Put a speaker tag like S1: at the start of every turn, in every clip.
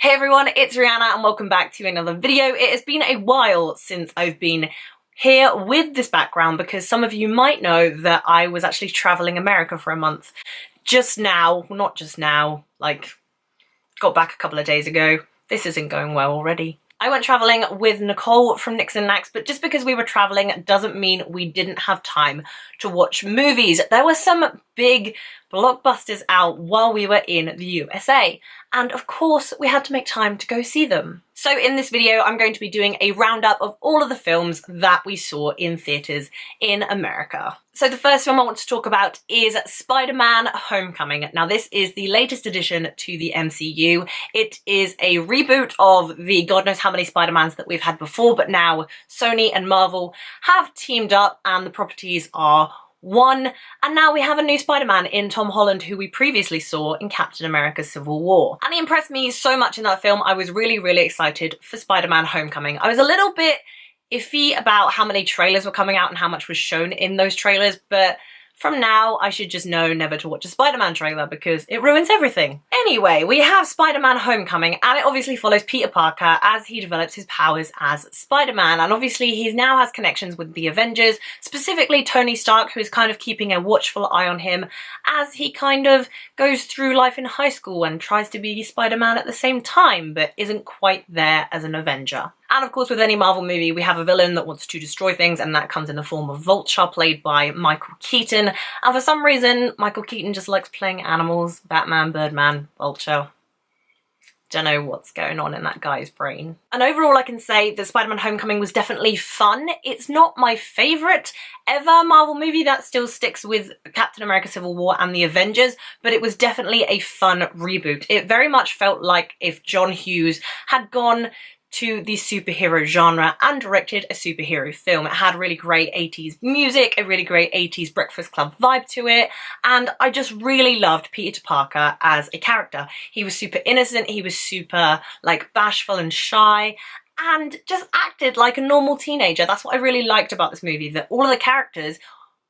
S1: Hey everyone, it's Rihanna and welcome back to another video. It has been a while since I've been here with this background because some of you might know that I was actually traveling America for a month. Just now, well, not just now, like got back a couple of days ago. This isn't going well already. I went traveling with Nicole from Nix and Nax, but just because we were traveling doesn't mean we didn't have time to watch movies. There were some big blockbusters out while we were in the USA, and of course we had to make time to go see them. So in this video I'm going to be doing a roundup of all of the films that we saw in theatres in America. So the first film I want to talk about is SpiderMan Homecoming. Now this is the latest addition to the MCU. It is a reboot of the God knows how many Spider-Mans that we've had before, but now Sony and Marvel have teamed up and the properties are one, and now we have a new Spider-Man in Tom Holland, who we previously saw in Captain America Civil War. And he impressed me so much in that film. I was really excited for Spider-Man Homecoming. I was a little bit iffy about how many trailers were coming out and how much was shown in those trailers, but from now, I should just know never to watch a Spider-Man trailer because it ruins everything. Anyway, we have Spider-Man Homecoming, and it obviously follows Peter Parker as he develops his powers as Spider-Man, and obviously he now has connections with the Avengers, specifically Tony Stark, who is kind of keeping a watchful eye on him as he kind of goes through life in high school and tries to be Spider-Man at the same time, but isn't quite there as an Avenger. And of course, with any Marvel movie, we have a villain that wants to destroy things, and that comes in the form of Vulture, played by Michael Keaton. And for some reason, Michael Keaton just likes playing animals. Batman, Birdman, Vulture. Don't know what's going on in that guy's brain. And overall, I can say that Spider-Man Homecoming was definitely fun. It's not my favourite ever Marvel movie. That still sticks with Captain America Civil War and the Avengers, but it was definitely a fun reboot. It very much felt like if John Hughes had gone to the superhero genre and directed a superhero film. It had really great 80s music, a really great 80s Breakfast Club vibe to it, and I just really loved Peter Parker as a character. He was super innocent, he was super like bashful and shy, and just acted like a normal teenager. That's what I really liked about this movie, that all of the characters,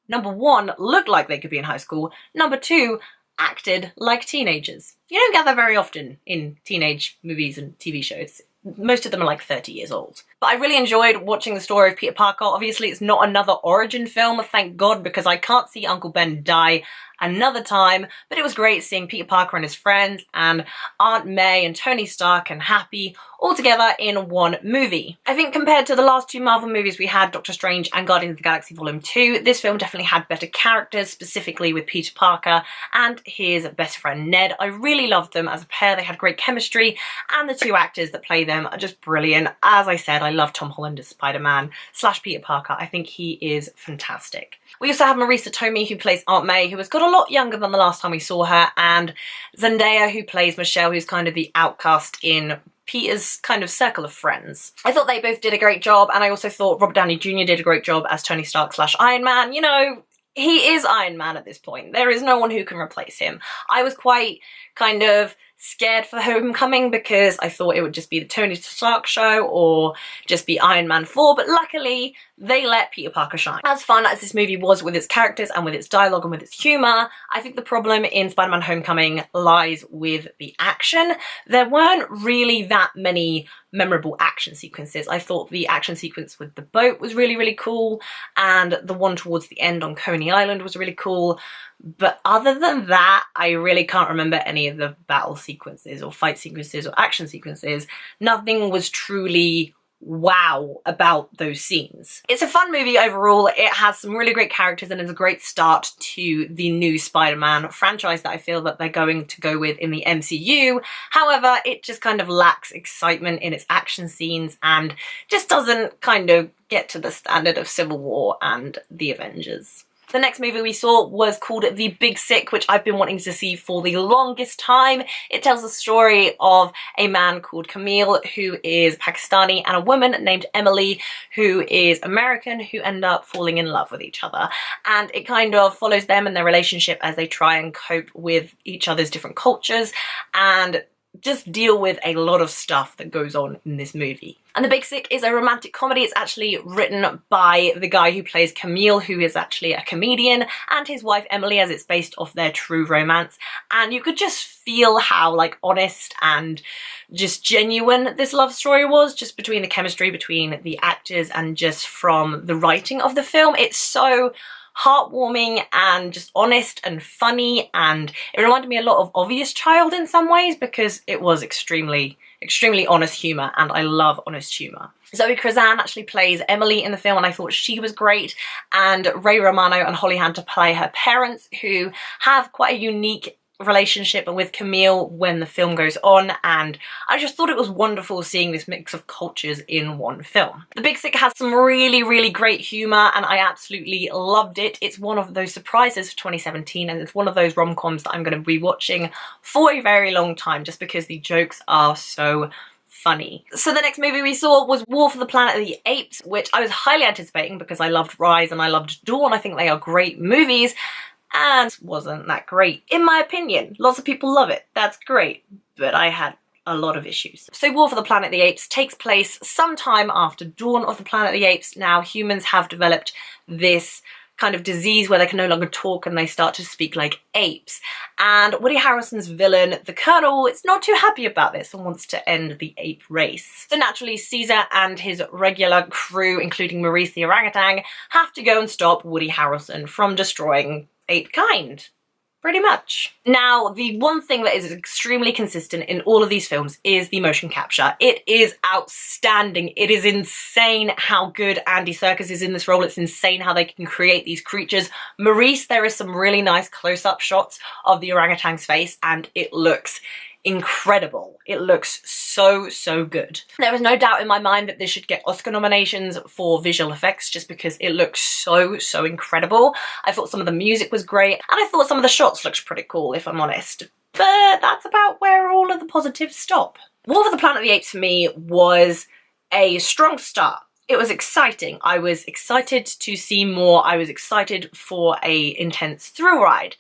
S1: number one, looked like they could be in high school, number two, acted like teenagers. You don't get that very often in teenage movies and TV shows. Most of them are like 30 years old. But I really enjoyed watching the story of Peter Parker. Obviously, it's not another origin film, thank God, because I can't see Uncle Ben die another time, but it was great seeing Peter Parker and his friends and Aunt May and Tony Stark and Happy all together in one movie. I think compared to the last two Marvel movies we had, Doctor Strange and Guardians of the Galaxy Volume 2, this film definitely had better characters, specifically with Peter Parker and his best friend Ned. I really loved them as a pair. They had great chemistry, and the two actors that play them are just brilliant. As I said, I love Tom Holland as Spider-Man / Peter Parker. I think he is fantastic. We also have Marisa Tomei, who plays Aunt May, who has got a lot younger than the last time we saw her, and Zendaya, who plays Michelle, who's kind of the outcast in Peter's kind of circle of friends. I thought they both did a great job, and I also thought Robert Downey Jr. did a great job as Tony Stark / Iron Man. You know, he is Iron Man at this point. There is no one who can replace him. I was quite kind of scared for Homecoming because I thought it would just be the Tony Stark show or just be Iron Man 4, but luckily they let Peter Parker shine. As fun as this movie was with its characters and with its dialogue and with its humour, I think the problem in Spider-Man Homecoming lies with the action. There weren't really that many memorable action sequences. I thought the action sequence with the boat was really cool, and the one towards the end on Coney Island was really cool. But other than that, I really can't remember any of the battle sequences or fight sequences or action sequences. Nothing was truly wow about those scenes. It's a fun movie overall. It has some really great characters and is a great start to the new Spider-Man franchise that I feel that they're going to go with in the MCU. However, it just kind of lacks excitement in its action scenes and just doesn't kind of get to the standard of Civil War and the Avengers. The next movie we saw was called The Big Sick, which I've been wanting to see for the longest time. It tells the story of a man called Camille, who is Pakistani, and a woman named Emily, who is American, who end up falling in love with each other. And it kind of follows them and their relationship as they try and cope with each other's different cultures and just deal with a lot of stuff that goes on in this movie. And The Big Sick is a romantic comedy. It's actually written by the guy who plays Camille, who is actually a comedian, and his wife Emily, as it's based off their true romance. And you could just feel how like honest and just genuine this love story was, just between the chemistry between the actors and just from the writing of the film. It's so heartwarming and just honest and funny, and it reminded me a lot of Obvious Child in some ways because it was extremely honest humour, and I love honest humour. Zoe Kazan actually plays Emily in the film, and I thought she was great, and Ray Romano and Holly Hunter play her parents, who have quite a unique relationship with Camille when the film goes on, and I just thought it was wonderful seeing this mix of cultures in one film. The Big Sick has some really great humour, and I absolutely loved it. It's one of those surprises for 2017, and it's one of those rom-coms that I'm going to be watching for a very long time just because the jokes are so funny. So the next movie we saw was War for the Planet of the Apes, which I was highly anticipating because I loved Rise and I loved Dawn. I think they are great movies, and wasn't that great in my opinion. Lots of people love it, that's great, but I had a lot of issues. So War for the Planet of the Apes takes place sometime after Dawn of the Planet of the Apes. Now humans have developed this kind of disease where they can no longer talk and they start to speak like apes, and Woody Harrelson's villain, the Colonel, is not too happy about this and wants to end the ape race. So naturally Caesar and his regular crew, including Maurice the orangutan, have to go and stop Woody Harrelson from destroying ape kind, pretty much. Now, the one thing that is extremely consistent in all of these films is the motion capture. It is outstanding. It is insane how good Andy Serkis is in this role. It's insane how they can create these creatures. Maurice, there is some really nice close-up shots of the orangutan's face, and it looks incredible. It looks so good. There is no doubt in my mind that this should get Oscar nominations for visual effects just because it looks so incredible. I thought some of the music was great, and I thought some of the shots looked pretty cool, if I'm honest. But that's about where all of the positives stop. War for the Planet of the Apes for me was a strong start. It was exciting. I was excited to see more. I was excited for a intense thrill ride.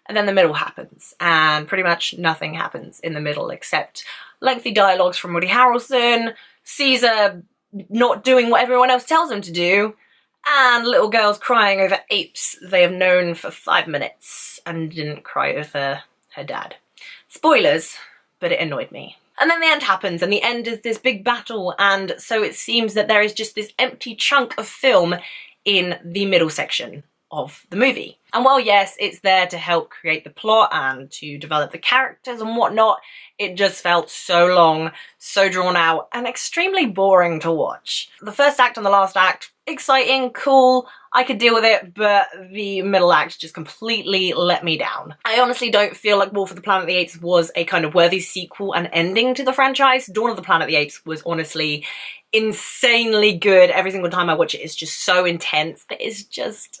S1: And then the middle happens, and pretty much nothing happens in the middle except lengthy dialogues from Woody Harrelson, Caesar not doing what everyone else tells him to do, and little girls crying over apes they have known for 5 minutes and didn't cry over her dad. Spoilers, but it annoyed me. And then the end happens, and the end is this big battle, and so it seems that there is just this empty chunk of film in the middle section of the movie. And while yes, it's there to help create the plot and to develop the characters and whatnot, it just felt so long, so drawn out, and extremely boring to watch. The first act and the last act, exciting, cool, I could deal with it, but the middle act just completely let me down. I honestly don't feel like War for the Planet of the Apes was a kind of worthy sequel and ending to the franchise. Dawn of the Planet of the Apes was honestly insanely good. Every single time I watch it, it's just so intense. It's just,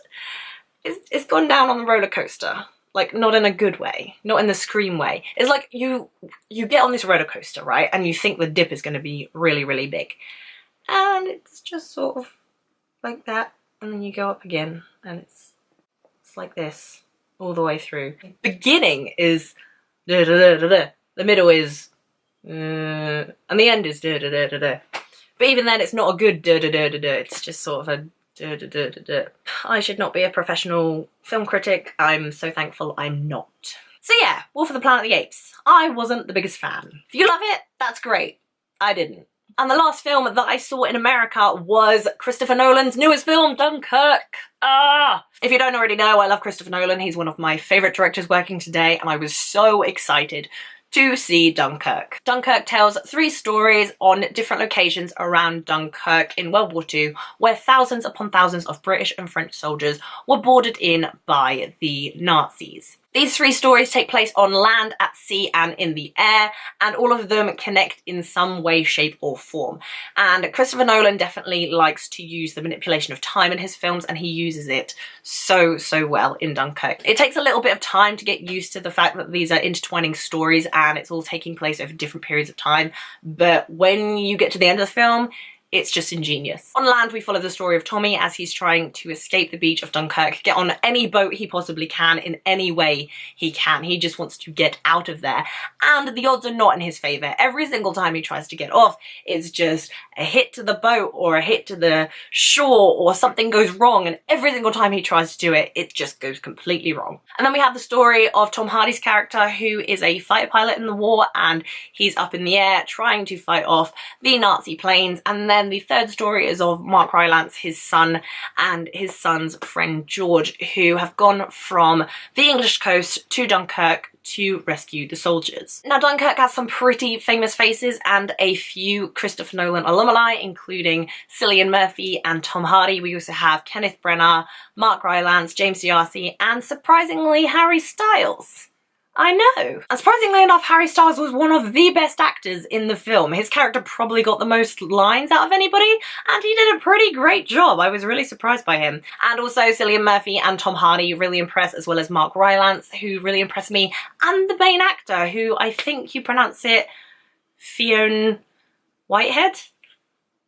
S1: it's gone down on the roller coaster. Like, not in a good way, not in the Scream way. It's like you get on this roller coaster, right? And you think the dip is going to be really big. And it's just sort of like that. And then you go up again, and it's like this all the way through. The beginning is da da da da da. The middle is and the end is da da da da da. But even then, it's not a good da da da da da. It's just sort of a da da da da da. I should not be a professional film critic. I'm so thankful I'm not. So yeah, War for the Planet of the Apes. I wasn't the biggest fan. If you love it, that's great. I didn't. And the last film that I saw in America was Christopher Nolan's newest film, Dunkirk. If you don't already know, I love Christopher Nolan. He's one of my favourite directors working today, and I was so excited to see Dunkirk. Dunkirk tells 3 stories on different locations around Dunkirk in World War II, where thousands upon thousands of British and French soldiers were boarded in by the Nazis. These 3 stories take place on land, at sea, and in the air, and all of them connect in some way, shape, or form. And Christopher Nolan definitely likes to use the manipulation of time in his films, and he uses it so well in Dunkirk. It takes a little bit of time to get used to the fact that these are intertwining stories and it's all taking place over different periods of time, but when you get to the end of the film, It's just ingenious. On land, we follow the story of Tommy as he's trying to escape the beach of Dunkirk, get on any boat he possibly can in any way he can. He just wants to get out of there. And the odds are not in his favour. Every single time he tries to get off, it's just a hit to the boat or a hit to the shore or something goes wrong. And every single time he tries to do it, it just goes completely wrong. And then we have the story of Tom Hardy's character, who is a fighter pilot in the war, and he's up in the air trying to fight off the Nazi planes. And then the third story is of Mark Rylance, his son, and his son's friend George, who have gone from the English coast to Dunkirk to rescue the soldiers. Now, Dunkirk has some pretty famous faces and a few Christopher Nolan alumni, including Cillian Murphy and Tom Hardy. We also have Kenneth Branagh, Mark Rylance, James D'Arcy, and surprisingly, Harry Styles. I know. And surprisingly enough, Harry Styles was one of the best actors in the film. His character probably got the most lines out of anybody, and he did a pretty great job. I was really surprised by him. And also Cillian Murphy and Tom Hardy really impressed, as well as Mark Rylance, who really impressed me, and the main actor, who I think you pronounce it Fionn Whitehead?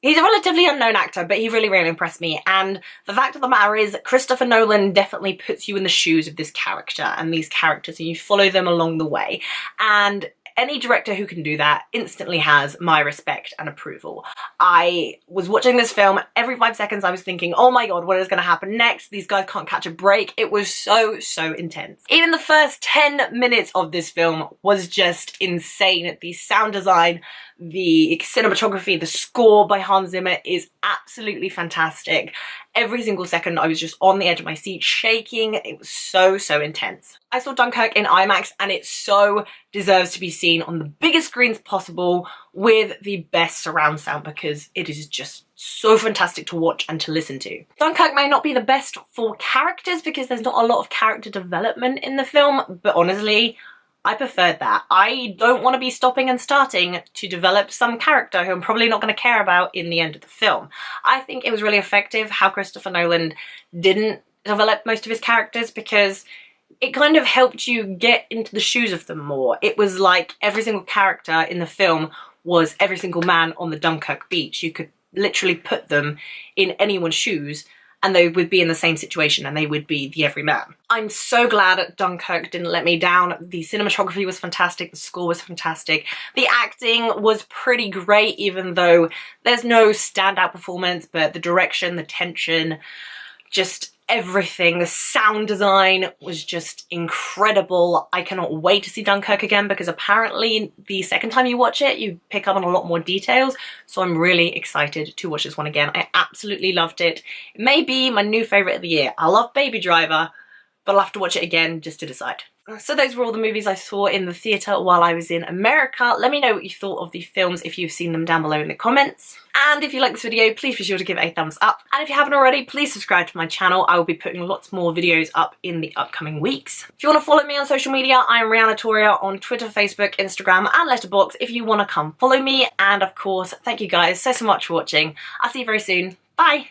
S1: He's a relatively unknown actor, but he really, really impressed me. And the fact of the matter is, Christopher Nolan definitely puts you in the shoes of this character and these characters, and you follow them along the way. And any director who can do that instantly has my respect and approval. I was watching this film, every 5 seconds I was thinking, oh my god, what is going to happen next? These guys can't catch a break. It was so, so intense. Even the first 10 minutes of this film was just insane. The sound design, the cinematography, the score by Hans Zimmer is absolutely fantastic. Every single second I was just on the edge of my seat, shaking. It was so, so intense. I saw Dunkirk in IMAX, and it so deserves to be seen on the biggest screens possible with the best surround sound, because it is just so fantastic to watch and to listen to. Dunkirk may not be the best for characters because there's not a lot of character development in the film, but honestly, I preferred that. I don't want to be stopping and starting to develop some character who I'm probably not going to care about in the end of the film. I think it was really effective how Christopher Nolan didn't develop most of his characters, because it kind of helped you get into the shoes of them more. It was like every single character in the film was every single man on the Dunkirk beach. You could literally put them in anyone's shoes and they would be in the same situation and they would be the everyman. I'm so glad Dunkirk didn't let me down. The cinematography was fantastic, the score was fantastic, the acting was pretty great, even though there's no standout performance, but the direction, the tension, just everything, the sound design was just incredible. I cannot wait to see Dunkirk again, because apparently the second time you watch it, you pick up on a lot more details. So I'm really excited to watch this one again. I absolutely loved it. It may be my new favourite of the year. I love Baby Driver, but I'll have to watch it again just to decide. So those were all the movies I saw in the theatre while I was in America. Let me know what you thought of the films if you've seen them down below in the comments. And if you like this video, please be sure to give it a thumbs up. And if you haven't already, please subscribe to my channel. I will be putting lots more videos up in the upcoming weeks. If you want to follow me on social media, I am rhiannatoria on Twitter, Facebook, Instagram and Letterboxd if you want to come follow me. And of course, thank you guys so much for watching. I'll see you very soon. Bye!